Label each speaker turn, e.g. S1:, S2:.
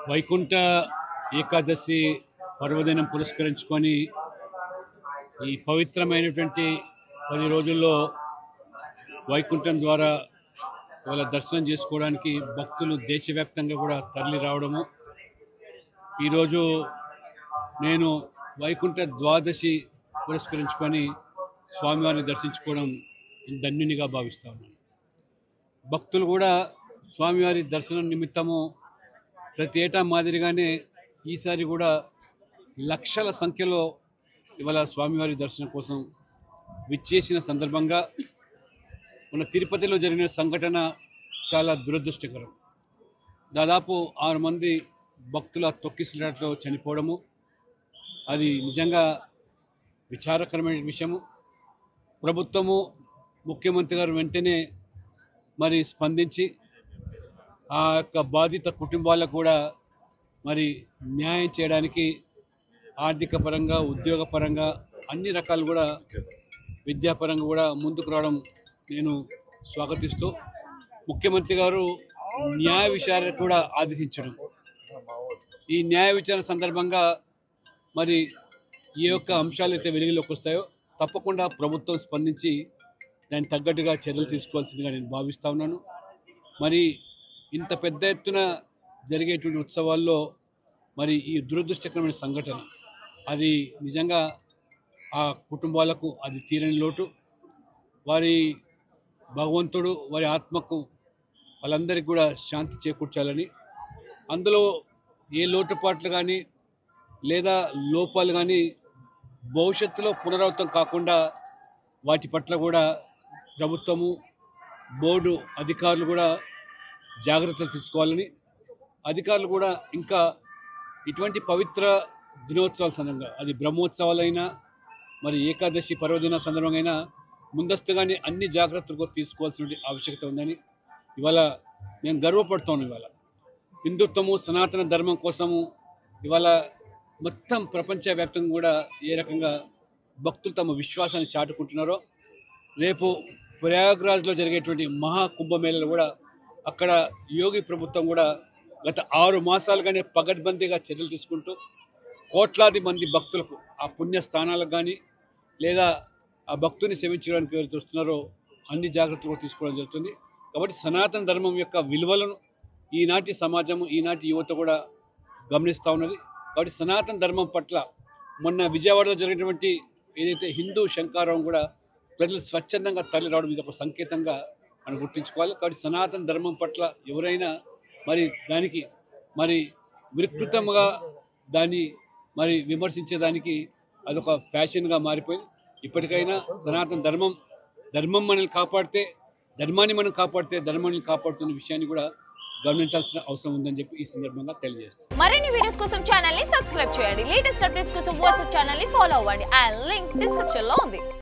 S1: వైకుంఠ ఏకాదశి పర్వదినం పురస్కరించుకొని ఈ పవిత్రమైనటువంటి 10 రోజుల్లో వైకుంఠం ద్వారా వాళ్ళ దర్శనం చేసుకోవడానికి భక్తులు దేశవ్యాప్తంగా కూడా తరలి రావడము. ఈరోజు నేను వైకుంఠ ద్వాదశి పురస్కరించుకొని స్వామివారిని దర్శించుకోవడం ధన్యునిగా భావిస్తా ఉన్నాను. భక్తులు కూడా స్వామివారి దర్శనం నిమిత్తము ప్రతి ఏటా మాదిరిగానే ఈసారి కూడా లక్షల సంఖ్యలో ఇవాళ స్వామివారి దర్శనం కోసం విచ్చేసిన సందర్భంగా మన తిరుపతిలో జరిగిన సంఘటన చాలా దురదృష్టకరం. దాదాపు 6 మంది భక్తుల తొక్కిసలాటలో చనిపోవడము అది నిజంగా విచారకరమైన విషయము. ప్రభుత్వము ముఖ్యమంత్రి గారు వెంటనే మరి స్పందించి ఆ యొక్క బాధిత కుటుంబాలకు కూడా మరి న్యాయం చేయడానికి ఆర్థిక పరంగా ఉద్యోగపరంగా అన్ని రకాలు కూడా విద్యాపరంగా కూడా ముందుకు రావడం నేను స్వాగతిస్తూ ముఖ్యమంత్రి గారు న్యాయ విచారణ కూడా ఆదేశించడం, ఈ న్యాయ విచారణ సందర్భంగా మరి ఏ యొక్క అంశాలు అయితే వెలుగులోకి వస్తాయో తప్పకుండా ప్రభుత్వం స్పందించి దానికి తగ్గట్టుగా చర్యలు తీసుకోవాల్సిందిగా నేను భావిస్తూ ఉన్నాను. మరి ఇంత పెద్ద ఎత్తున జరిగేటువంటి ఉత్సవాల్లో మరి ఈ దురదృష్టకరమైన సంఘటన అది నిజంగా ఆ కుటుంబాలకు అది తీరని లోటు. వారి భగవంతుడు వారి ఆత్మకు వాళ్ళందరికీ కూడా శాంతి చేకూర్చాలని, అందులో ఏ లోటుపాట్లు కానీ లేదా లోపాలు కానీ భవిష్యత్తులో పునరావృతం కాకుండా వాటి పట్ల కూడా ప్రభుత్వము బోర్డు అధికారులు కూడా జాగ్రత్తలు తీసుకోవాలని, అధికారులు కూడా ఇంకా ఇటువంటి పవిత్ర దినోత్సవాల సందర్భంగా అది బ్రహ్మోత్సవాలైనా మరి ఏకాదశి పర్వదిన సందర్భంగా అయినా ముందస్తుగానే అన్ని జాగ్రత్తలు తీసుకోవాల్సిన ఆవశ్యకత ఉందని ఇవాళ నేను గర్వపడుతాను. ఇవాళ హిందుత్వము సనాతన ధర్మం కోసము ఇవాళ మొత్తం ప్రపంచవ్యాప్తంగా కూడా ఏ రకంగా భక్తులు తమ విశ్వాసాన్ని చాటుకుంటున్నారో, రేపు ప్రయాగ్రాజ్లో జరిగేటువంటి మహాకుంభమేళలో కూడా అక్కడ యోగి ప్రభుత్వం కూడా గత 6 మాసాలుగానే పగడ్బందీగా చర్యలు తీసుకుంటూ కోట్లాది మంది భక్తులకు ఆ పుణ్య స్థానాలకు కానీ లేదా ఆ భక్తుని సేవించడానికి ఎవరైతే వస్తున్నారో అన్ని జాగ్రత్తలు తీసుకోవడం జరుగుతుంది. కాబట్టి సనాతన ధర్మం యొక్క విలువలను ఈనాటి సమాజము ఈనాటి యువత కూడా గమనిస్తూ ఉన్నది. కాబట్టి సనాతన ధర్మం పట్ల మొన్న విజయవాడలో జరిగినటువంటి ఏదైతే హిందూ శంకారావం కూడా ప్రజలు స్వచ్ఛందంగా తరలి రావడం ఇది ఒక సంకేతంగా మనం గుర్తుంచుకోవాలి. కాబట్టి సనాతన ధర్మం పట్ల ఎవరైనా మరి దానికి మరి వికృతంగా దాన్ని మరి విమర్శించేదానికి అదొక ఫ్యాషన్గా మారిపోయింది. ఇప్పటికైనా సనాతన ధర్మం మనల్ని కాపాడితే ధర్మాన్ని మనం కాపాడితే ధర్మాన్ని కాపాడుతున్న విషయాన్ని కూడా గమనించాల్సిన అవసరం ఉందని చెప్పి ఈ సందర్భంగా తెలియజేస్తాం.
S2: మరిన్ని వీడియోస్ కోసం ఛానల్ ని సబ్స్క్రైబ్ చేయండి. లేటెస్ట్ అప్డేట్స్ కోసం వాట్సాప్ ఛానల్ ని ఫాలో అవ్వండి. ఆ లింక్ డిస్క్రిప్షన్ లో ఉంది.